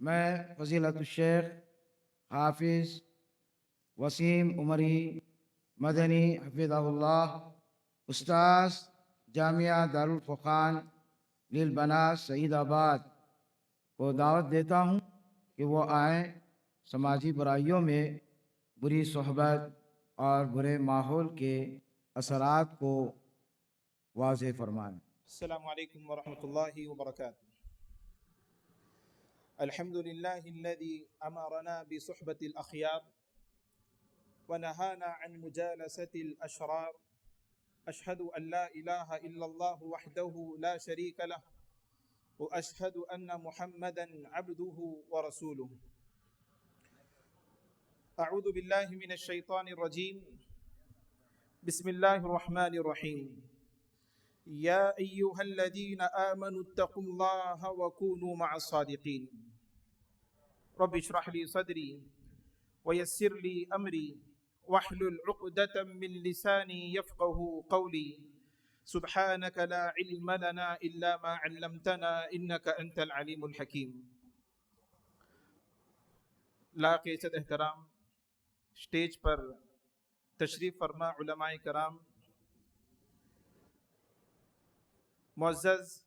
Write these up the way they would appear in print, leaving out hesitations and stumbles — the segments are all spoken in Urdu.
میں فضیلت الشیخ حافظ وسیم عمری مدنی حفظہ اللہ استاذ جامعہ دارالفرقان للبنات سعید آباد کو دعوت دیتا ہوں کہ وہ آئیں، سماجی برائیوں میں بری صحبت اور برے ماحول کے اثرات کو واضح فرمائیں۔ السلام علیکم ورحمۃ اللہ وبرکاتہ۔ الحمد للہ الذی امرنا بصحبۃ الاخیار ونہانا عن مجالسۃ الاشرار، اشہد ان لا الہ الا اللہ وحدہ لا شریک لہ واشہد ان محمدا عبدہ ورسولہ۔ اعوذ باللہ من الشیطان الرجیم، بسم اللہ الرحمن الرحیم۔ یا ایہا الذین آمنوا اتقوا اللہ وکونوا مع الصادقین۔ رب اشرح لی صدری ویسر لی امری واحلل عقدۃ من لسانی یفقهوا قولی، سبحانک لا علم لنا الا ما علمتنا انک انت العلیم الحکیم۔ لائق عزت احترام اسٹیج پر تشریف فرما علماء کرام، معزز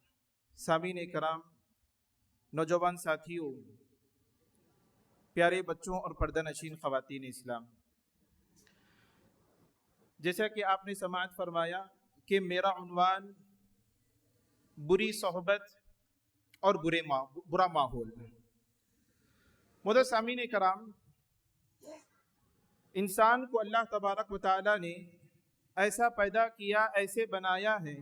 سامعین کرام، نوجوان ساتھیوں، پیارے بچوں اور پردہ نشین خواتین اسلام، جیسا کہ آپ نے سماعت فرمایا کہ میرا عنوان بری صحبت اور برا ماحول۔ معزز سامعین کرام، انسان کو اللہ تبارک و تعالی نے ایسا پیدا کیا، ایسے بنایا ہے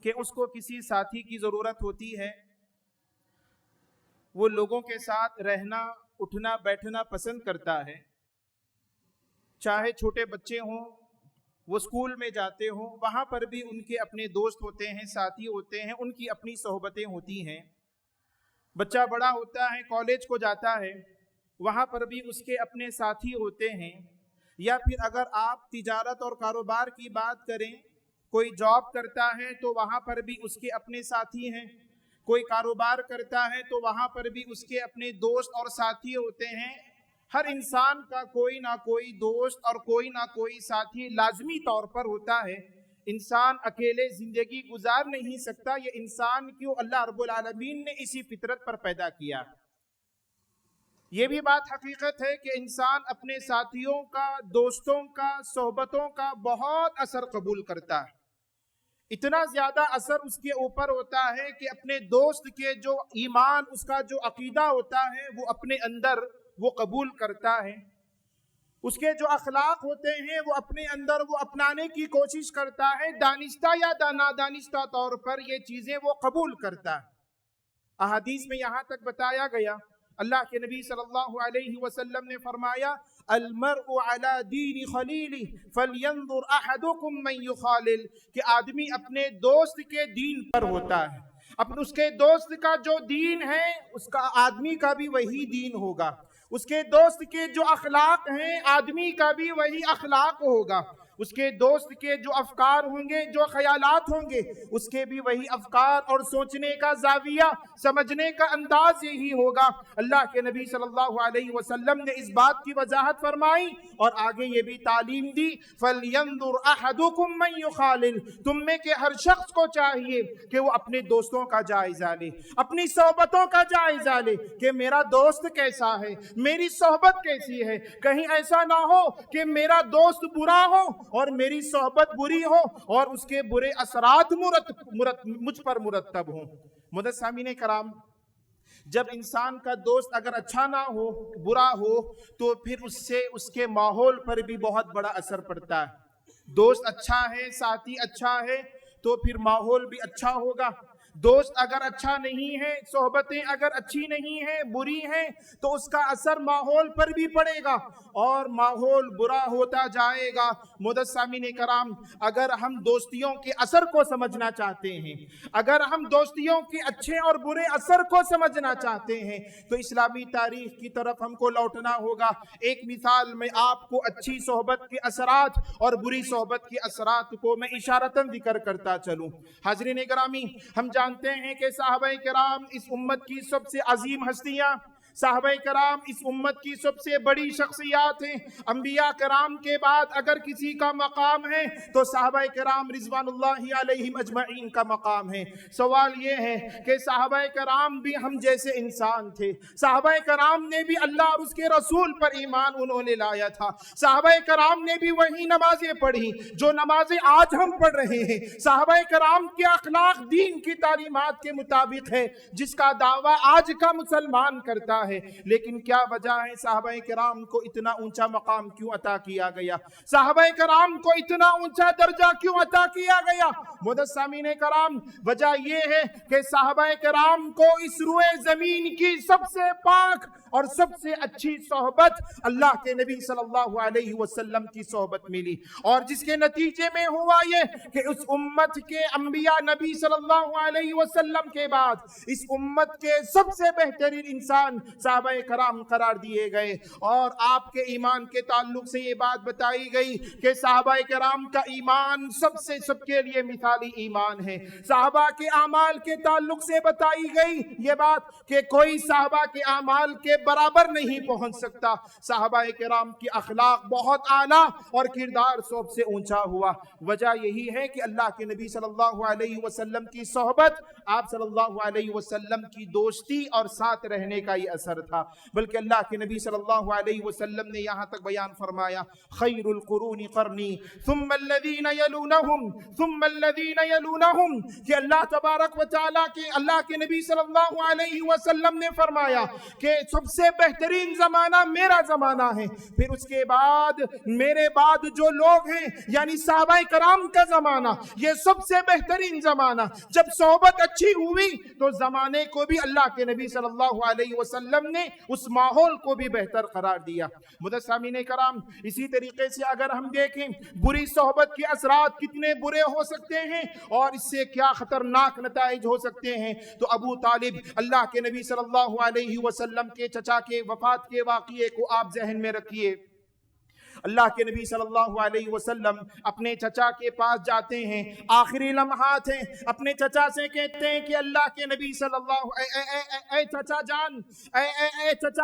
کہ اس کو کسی ساتھی کی ضرورت ہوتی ہے۔ وہ لوگوں کے ساتھ رہنا، اٹھنا بیٹھنا پسند کرتا ہے، چاہے چھوٹے بچے ہوں، وہ اسکول میں جاتے ہوں، وہاں پر بھی ان کے اپنے دوست ہوتے ہیں، ساتھی ہوتے ہیں، ان کی اپنی صحبتیں ہوتی ہیں۔ بچہ بڑا ہوتا ہے، کالج کو جاتا ہے، وہاں پر بھی اس کے اپنے ساتھی ہوتے ہیں۔ یا پھر اگر آپ تجارت اور کاروبار کی بات کریں، کوئی جاب کرتا ہے تو وہاں پر بھی اس کے اپنے ساتھی ہیں، کوئی کاروبار کرتا ہے تو وہاں پر بھی اس کے اپنے دوست اور ساتھی ہوتے ہیں۔ ہر انسان کا کوئی نہ کوئی دوست اور کوئی نہ کوئی ساتھی لازمی طور پر ہوتا ہے۔ انسان اکیلے زندگی گزار نہیں سکتا۔ یہ انسان کیوں اللہ رب العالمین نے اسی فطرت پر پیدا کیا۔ یہ بھی بات حقیقت ہے کہ انسان اپنے ساتھیوں کا، دوستوں کا، صحبتوں کا بہت اثر قبول کرتا ہے۔ اتنا زیادہ اثر اس کے اوپر ہوتا ہے کہ اپنے دوست کے جو ایمان، اس کا جو عقیدہ ہوتا ہے، وہ اپنے اندر وہ قبول کرتا ہے۔ اس کے جو اخلاق ہوتے ہیں وہ اپنے اندر وہ اپنانے کی کوشش کرتا ہے، دانستہ یا نادانستہ طور پر یہ چیزیں وہ قبول کرتا ہے۔ احادیث میں یہاں تک بتایا گیا، اللہ کے نبی صلی اللہ علیہ وسلم نے فرمایا، المرء علی دین خلیلہ فلینظر احدکم من یخالل، کہ آدمی اپنے دوست کے دین پر ہوتا ہے۔ اس کے دوست کا جو دین ہے، اس کا آدمی کا بھی وہی دین ہوگا۔ اس کے دوست کے جو اخلاق ہیں، آدمی کا بھی وہی اخلاق ہوگا۔ اس کے دوست کے جو افکار ہوں گے، جو خیالات ہوں گے، اس کے بھی وہی افکار اور سوچنے کا زاویہ، سمجھنے کا انداز یہی ہوگا۔ اللہ کے نبی صلی اللہ علیہ وسلم نے اس بات کی وضاحت فرمائی اور آگے یہ بھی تعلیم دی، فَلْيَنْظُرْ أَحَدُكُمْ مَنْ يُخَالِلْ، تم میں کے ہر شخص کو چاہیے کہ وہ اپنے دوستوں کا جائزہ لے، اپنی صحبتوں کا جائزہ لے کہ میرا دوست کیسا ہے، میری صحبت کیسی ہے۔ کہیں ایسا نہ ہو کہ میرا دوست برا ہو اور میری صحبت بری ہو اور اس کے برے اثرات مجھ پر مرتب ہوں۔ معزز سامعین کرام، جب انسان کا دوست اگر اچھا نہ ہو، برا ہو، تو پھر اس سے اس کے ماحول پر بھی بہت بڑا اثر پڑتا ہے۔ دوست اچھا ہے، ساتھی اچھا ہے، تو پھر ماحول بھی اچھا ہوگا۔ دوست اگر اچھا نہیں ہے، صحبتیں اگر اچھی نہیں ہیں، بری ہیں، تو اس کا اثر ماحول پر بھی پڑے گا اور ماحول برا ہوتا جائے گا۔ معزز سامعین کرام، اگر ہم دوستیوں کے اثر کو سمجھنا چاہتے ہیں، اگر ہم دوستیوں کے اچھے اور برے اثر کو سمجھنا چاہتے ہیں، تو اسلامی تاریخ کی طرف ہم کو لوٹنا ہوگا۔ ایک مثال میں آپ کو اچھی صحبت کے اثرات اور بری صحبت کے اثرات کو میں اشارتاً ذکر کرتا چلوں۔ حاضرین گرامی، ہم جانتے ہیں کہ صحابہ کرام اس امت کی سب سے عظیم ہستیاں، صحابہ کرام اس امت کی سب سے بڑی شخصیات ہیں۔ انبیاء کرام کے بعد اگر کسی کا مقام ہے تو صحابہ کرام رضوان اللہ علیہم اجمعین کا مقام ہے۔ سوال یہ ہے کہ صحابہ کرام بھی ہم جیسے انسان تھے، صحابہ کرام نے بھی اللہ اور اس کے رسول پر ایمان انہوں نے لایا تھا، صحابہ کرام نے بھی وہی نمازیں پڑھی جو نمازیں آج ہم پڑھ رہے ہیں، صحابہ کرام کے اخلاق دین کی تعلیمات کے مطابق ہے جس کا دعویٰ آج کا مسلمان کرتا ہے۔ لیکن کیا وجہ ہے صحابہ کرام کو اتنا اونچا مقام کیوں عطا کیا گیا؟ صحابہ کرام کو اتنا اونچا درجہ کیوں عطا کیا گیا؟ سامعین کرام، وجہ یہ ہے کہ صحابہ کرام کو اس روئے زمین کی سب سے پاک اور سب سے اچھی صحبت اللہ کے نبی صلی اللہ علیہ وسلم کی صحبت ملی، اور جس کے نتیجے میں ہوا یہ کہ اس امت کے انبیاء نبی صلی اللہ علیہ وسلم کے بعد اس امت کے سب سے بہترین انسان صحابہ کرام قرار دیے گئے، اور آپ کے ایمان کے تعلق سے یہ بات بتائی گئی کہ صحابہ کرام کا ایمان سب کے لیے مثالی ایمان ہے۔ صحابہ کے اعمال کے تعلق سے بتائی گئی یہ بات کہ کوئی صحابہ کے اعمال کے برابر نہیں پہنچ سکتا۔ صحابہ کرام کی اخلاق بہت اعلیٰ اور کردار سب سے اونچا ہوا۔ وجہ یہی ہے کہ اللہ کے نبی صلی اللہ علیہ وسلم کی صحبت، آپ صلی اللہ علیہ وسلم کی دوستی اور ساتھ رہنے کا یہ اثر تھا، بلکہ اللہ کے نبی صلی اللہ علیہ وسلم نے یہاں تک بیان فرمایا خیر القرون قرنی ثم الذین یلونہم ثم الذین یلونہم، کہ اللہ تبارک و تعالیٰ کے اللہ کے نبی صلی اللہ علیہ وسلم نے فرمایا کہ سب سے بہترین زمانہ میرا زمانہ ہے، پھر اس کے بعد میرے بعد جو لوگ ہیں یعنی صحابہ کرام کا زمانہ، یہ سب سے بہترین زمانہ۔ جب صحبت اچھی ہوئی تو زمانے کو بھی اللہ کے نبی صلی اللہ علیہ وسلم نے اس ماحول کو بھی بہتر قرار دیا۔ سامعین کرام، اسی طریقے سے اگر ہم دیکھیں بری صحبت کے اثرات کتنے برے ہو سکتے ہیں اور اس سے کیا خطرناک نتائج ہو سکتے ہیں، تو ابو طالب اللہ کے نبی صلی اللہ علیہ وسلم کے چچا کے وفات کے واقعے کو آپ ذہن میں رکھیے۔ اللہ کے نبی صلی اللہ علیہ وسلم اپنے چچا کے پاس جاتے ہیں، آخری لمحات ہیں، اپنے چچا سے کہتے ہیں کہ اللہ کے نبی صلی اللہ اے چچا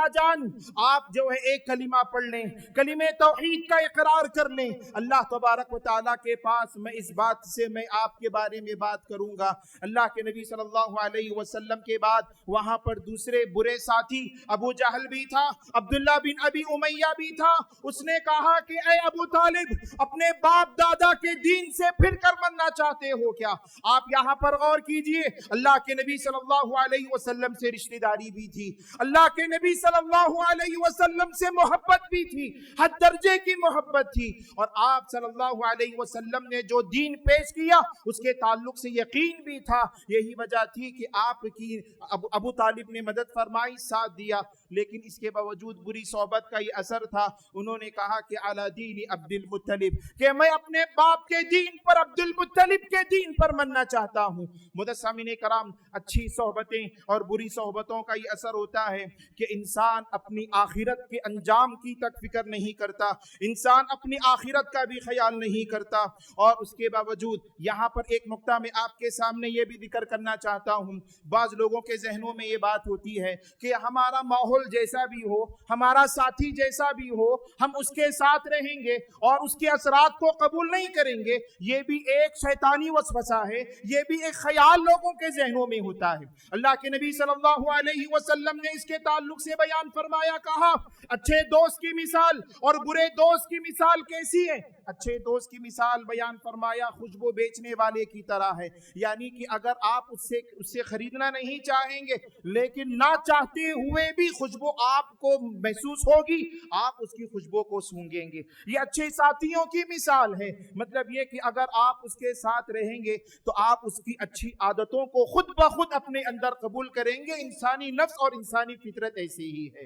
جان آپ جو ہے ایک کلمہ پڑھ لیں، کلمہ توحید کا اقرار کر لیں، اللہ تبارک و تعالیٰ کے پاس میں اس بات سے میں آپ کے بارے میں بات کروں گا۔ اللہ کے نبی صلی اللہ علیہ وسلم کے بعد وہاں پر دوسرے برے ساتھی ابو جہل بھی تھا، عبداللہ بن ابی امیہ بھی تھا۔ اس نے کہا کہ اے ابو طالب، اپنے باپ دادا کے دین سے پھر کر مرنا چاہتے ہو کیا؟ آپ یہاں پر غور کیجئے، اللہ کے نبی صلی اللہ علیہ وسلم سے رشتہ داری بھی تھی، اللہ کے نبی صلی اللہ علیہ وسلم سے محبت بھی تھی، حد درجے کی محبت تھی، اور آپ صلی اللہ علیہ وسلم نے جو دین پیش کیا اس کے تعلق سے یقین بھی تھا۔ یہی وجہ تھی کہ آپ کی ابو طالب نے مدد فرمائی، ساتھ دیا، لیکن اس کے باوجود بری صحبت کا یہ اثر تھا۔ انہوں نے کہا کہ علی دین عبد المطلب، کہ میں اپنے باپ کے دین پر، عبد المطلب کے دین پر مننا چاہتا ہوں۔ سامعین کرام، اچھی صحبتیں اور بری صحبتوں کا یہ اثر ہوتا ہے کہ انسان اپنی آخرت کے انجام کی تک فکر نہیں کرتا، انسان اپنی آخرت کا بھی خیال نہیں کرتا، اور اس کے باوجود یہاں پر ایک نقطہ میں آپ کے سامنے یہ بھی ذکر کرنا چاہتا ہوں۔ بعض لوگوں کے ذہنوں میں یہ بات ہوتی ہے کہ ہمارا ماحول جیسا بھی ہو، ہمارا ساتھی جیسا بھی ہو، ہم اس کے ساتھ رہیں گے اور اس کے اثرات کو قبول نہیں کریں گے۔ یہ بھی ایک شیطانی وسوسہ ہے، یہ بھی ایک خیال لوگوں کے ذہنوں میں ہوتا ہے۔ اللہ کے نبی صلی اللہ علیہ وسلم نے اس کے تعلق سے بیان فرمایا، کہا اچھے دوست کی مثال اور برے دوست کی مثال کیسی ہے؟ اچھے دوست کی مثال بیان فرمایا خوشبو بیچنے والے کی طرح ہے، یعنی کہ اگر آپ اس سے خریدنا نہیں چاہیں گے لیکن نہ چاہتے ہوئے بھی خوشبو آپ کو محسوس ہوگی، آپ اس کی خوشبو کو سونگیں گے۔ یہ اچھے ساتھیوں کی مثال ہے، مطلب یہ کہ اگر آپ اس کے ساتھ رہیں گے تو آپ اس کی اچھی عادتوں کو خود بخود اپنے اندر قبول کریں گے۔ انسانی نفس اور انسانی فطرت ایسی ہی ہے۔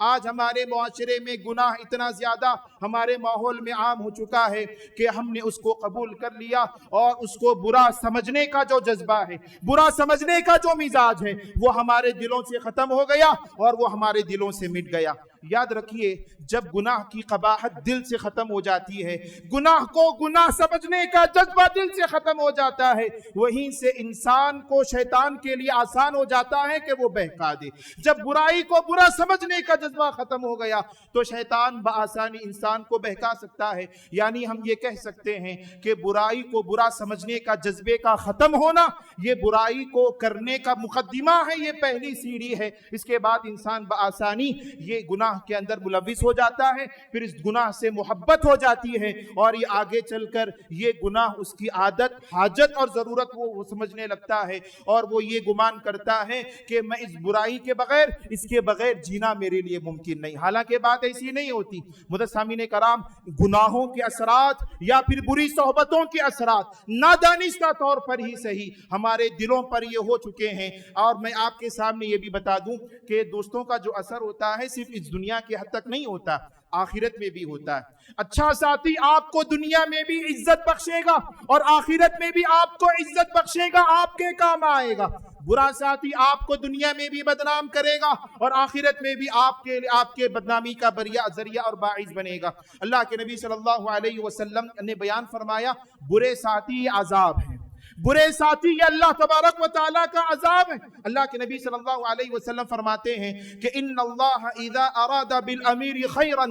آج ہمارے معاشرے میں گناہ اتنا زیادہ ہمارے ماحول میں عام ہو چکا ہے کہ ہم نے اس کو قبول کر لیا اور اس کو برا سمجھنے کا جو جذبہ ہے، برا سمجھنے کا جو مزاج ہے، وہ ہمارے دلوں سے ختم ہو گیا اور وہ ہمارے دلوں سے مٹ گیا۔ یاد رکھیے، جب گناہ کی قباحت دل سے ختم ہو جاتی ہے، گناہ کو گناہ سمجھنے کا جذبہ دل سے ختم ہو جاتا ہے، وہیں سے انسان کو شیطان کے لیے آسان ہو جاتا ہے کہ وہ بہکا دے۔ جب برائی کو برا سمجھنے کا جذبہ ختم ہو گیا تو شیطان بآسانی انسان کو بہکا سکتا ہے۔ یعنی ہم یہ کہہ سکتے ہیں کہ برائی کو برا سمجھنے کا جذبے کا ختم ہونا یہ برائی کو کرنے کا مقدمہ ہے، یہ پہلی سیڑھی ہے۔ اس کے بعد انسان بآسانی یہ گناہ کے اندر ملوث ہو جاتا ہے، پھر اس گناہ سے محبت ہو جاتی ہے اور یہ آگے چل کر یہ گناہ اس کی عادت، حاجت اور ضرورت وہ سمجھنے لگتا ہے، اور وہ یہ گمان کرتا ہے کہ میں اس برائی کے بغیر، اس کے بغیر جینا میرے لیے ممکن نہیں۔ حالانکہ بات ایسی نہیں ہوتی۔ سامعین کرام، گناہوں کے اثرات یا پھر بری صحبتوں کے اثرات نادانستہ طور پر ہی صحیح ہمارے دلوں پر یہ ہو چکے ہیں، اور میں آپ کے سامنے یہ بھی بتا دوں کہ دوستوں کا جو اثر ہوتا ہے صرف اس دنیا کے حد تک نہیں ہوتا، آخرت میں بھی ہوتا ہے۔ اچھا ساتھی آپ کو دنیا میں بھی عزت بخشے گا اور آخرت میں بھی آپ کو عزت بخشے گا، آپ کے کام آئے گا۔ برا ساتھی آپ کو دنیا میں بھی بدنام کرے گا اور آخرت میں بھی آپ کے بدنامی کا ذریعہ اور باعث بنے گا۔ اللہ کے نبی صلی اللہ علیہ وسلم نے بیان فرمایا، برے ساتھی عذاب ہیں، برے ساتھی یہ اللہ تبارک و تعالیٰ کا عذاب ہے۔ اللہ کے نبی صلی اللہ علیہ وسلم فرماتے ہیں کہ ان اللہ اذا اراد بالامیر خیرا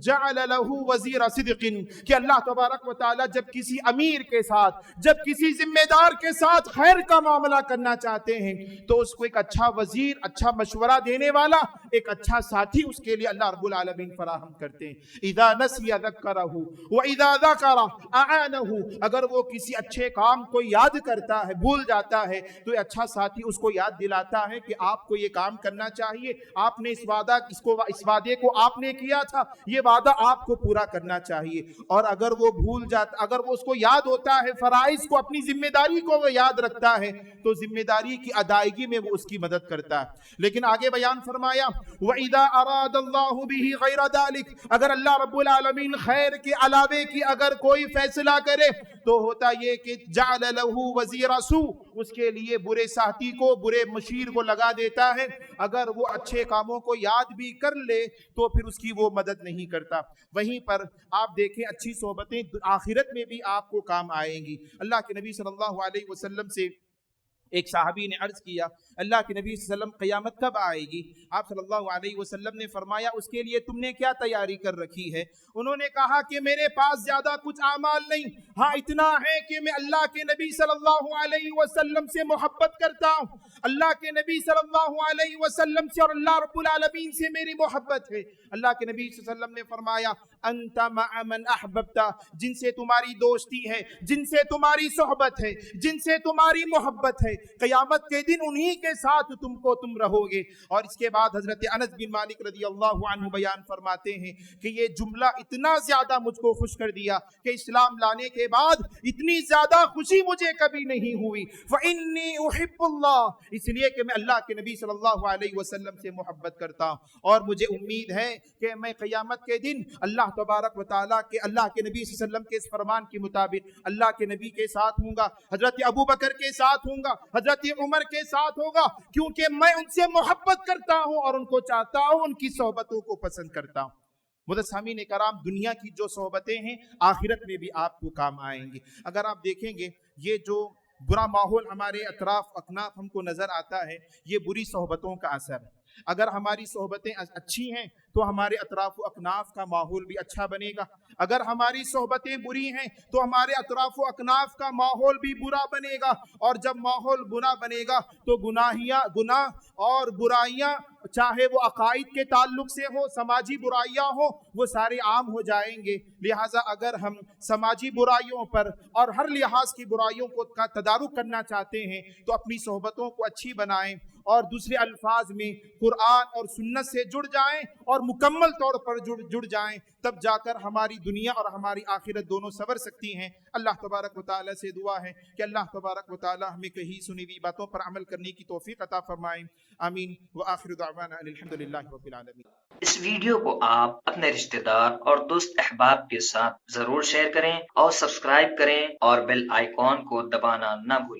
جعل له وزیر صدق، کہ اللہ تبارک و تعالیٰ جب کسی امیر کے ساتھ، جب کسی ذمہ دار کے ساتھ خیر کا معاملہ کرنا چاہتے ہیں تو اس کو ایک اچھا وزیر، اچھا مشورہ دینے والا، ایک اچھا ساتھی اس کے لیے اللہ رب العالمین فراہم کرتے ہیں۔ اذا نسی ذکرہ واذا ذکر اعانہ، اگر وہ کسی اچھے کام کو یاد کرتا ہے، بھول جاتا ہے، تو یہ اچھا ساتھی اس کو یاد دلاتا ہے کہ آپ کو یہ کام کرنا چاہیے، آپ نے اس وعدے کو آپ نے کیا تھا، یہ وعدہ آپ کو پورا کرنا چاہیے۔ اور اگر وہ بھول جاتا، اگر وہ اس کو یاد ہوتا ہے، فرائض کو، اپنی ذمہ داری کو وہ یاد رکھتا ہے، تو ذمہ داری کی ادائیگی میں وہ اس کی مدد کرتا ہے۔ لیکن آگے بیان فرمایا وَإِذَا أَرَادَ اللَّهُ بِهِ غَيْرَ ذَلِكَ، اگر اللہ رب العالمین خیر کے علاوے کی اگر کوئی فیصلہ کرے تو ہوتا یہ کہ جعل له وزیر سوء، اس کے لیے برے ساتھی کو، برے مشیر کو لگا دیتا ہے۔ اگر وہ اچھے کاموں کو یاد بھی کر لے تو پھر اس کی وہ مدد نہیں کرتا۔ وہیں پر آپ دیکھیں اچھی صحبتیں آخرت میں بھی آپ کو کام آئیں گی۔ اللہ کے نبی صلی اللہ علیہ وسلم سے ایک صحابی نے عرض کیا، اللہ کے نبی صلی اللہ علیہ وسلم قیامت کب آئے گی؟ آپ صلی اللہ علیہ وسلم نے فرمایا، اس کے لیے تم نے کیا تیاری کر رکھی ہے؟ انہوں نے کہا کہ میرے پاس زیادہ کچھ اعمال نہیں، ہاں اتنا ہے کہ میں اللہ کے نبی صلی اللہ علیہ وسلم سے محبت کرتا ہوں، اللہ کے نبی صلی اللہ علیہ وسلم سے اور اللہ رب العالمین سے میری محبت ہے۔ اللہ کے نبی صلی اللہ علیہ وسلم نے فرمایا، انت مع من احببت، جن سے تمہاری دوستی ہے، جن سے تمہاری صحبت ہے، جن سے تمہاری محبت ہے، قیامت کے دن انہی کے ساتھ تم رہو گے۔ اور اس کے بعد حضرت انس بن مالک رضی اللہ عنہ بیان فرماتے ہیں کہ یہ جملہ اتنا زیادہ مجھ کو خوش کر دیا کہ اسلام لانے کے بعد اتنی زیادہ خوشی مجھے کبھی نہیں ہوئی۔ فَإِنِّي أُحِبُّ اللَّهِ، اس لیے کہ میں اللہ کے نبی صلی اللہ علیہ وسلم سے محبت کرتا ہوں، اور مجھے امید ہے کہ میں قیامت کے دن اللہ تبارک و تعالیٰ کے، اللہ کے نبی صلی اللہ علیہ وسلم کے اس فرمان کے مطابق اللہ کے نبی کے ساتھ ہوں گا، حضرت ابو بکر کے ساتھ ہوں گا، حضرت عمر کے ساتھ ہوگا، کیونکہ میں ان سے محبت کرتا ہوں اور ان کو چاہتا ہوں، ان کی صحبتوں کو پسند کرتا ہوں۔ سامعین کرام، دنیا کی جو صحبتیں ہیں آخرت میں بھی آپ کو کام آئیں گی۔ اگر آپ دیکھیں گے یہ جو برا ماحول ہمارے اطراف اکناف ہم کو نظر آتا ہے، یہ بری صحبتوں کا اثر ہے۔ اگر ہماری صحبتیں اچھی ہیں تو ہمارے اطراف و اکناف کا ماحول بھی اچھا بنے گا، اگر ہماری صحبتیں بری ہیں تو ہمارے اطراف و اکناف کا ماحول بھی برا بنے گا، اور جب ماحول برا بنے گا تو گناہ اور برائیاں، چاہے وہ عقائد کے تعلق سے ہو، سماجی برائیاں ہو، وہ سارے عام ہو جائیں گے۔ لہٰذا اگر ہم سماجی برائیوں پر اور ہر لحاظ کی برائیوں کا تدارک کرنا چاہتے ہیں تو اپنی صحبتوں کو اچھی بنائیں اور دوسرے الفاظ میں قرآن اور سنت سے جڑ جائیں اور مکمل طور پر جڑ جائیں، تب جا کر ہماری دنیا اور ہماری آخرت دونوں سنور سکتی ہیں۔ اللہ تبارک و تعالیٰ سے دعا ہے کہ اللہ تبارک و تعالیٰ ہمیں کہیں سنی ہوئی باتوں پر عمل کرنے کی توفیق عطا فرمائیں، آمین۔ وآخر دعوانا الحمدللہ رب العالمین۔ اس ویڈیو کو آپ اپنے رشتہ دار اور دوست احباب کے ساتھ ضرور شیئر کریں اور سبسکرائب کریں اور بیل آئیکن کو دبانا نہ بھولیں۔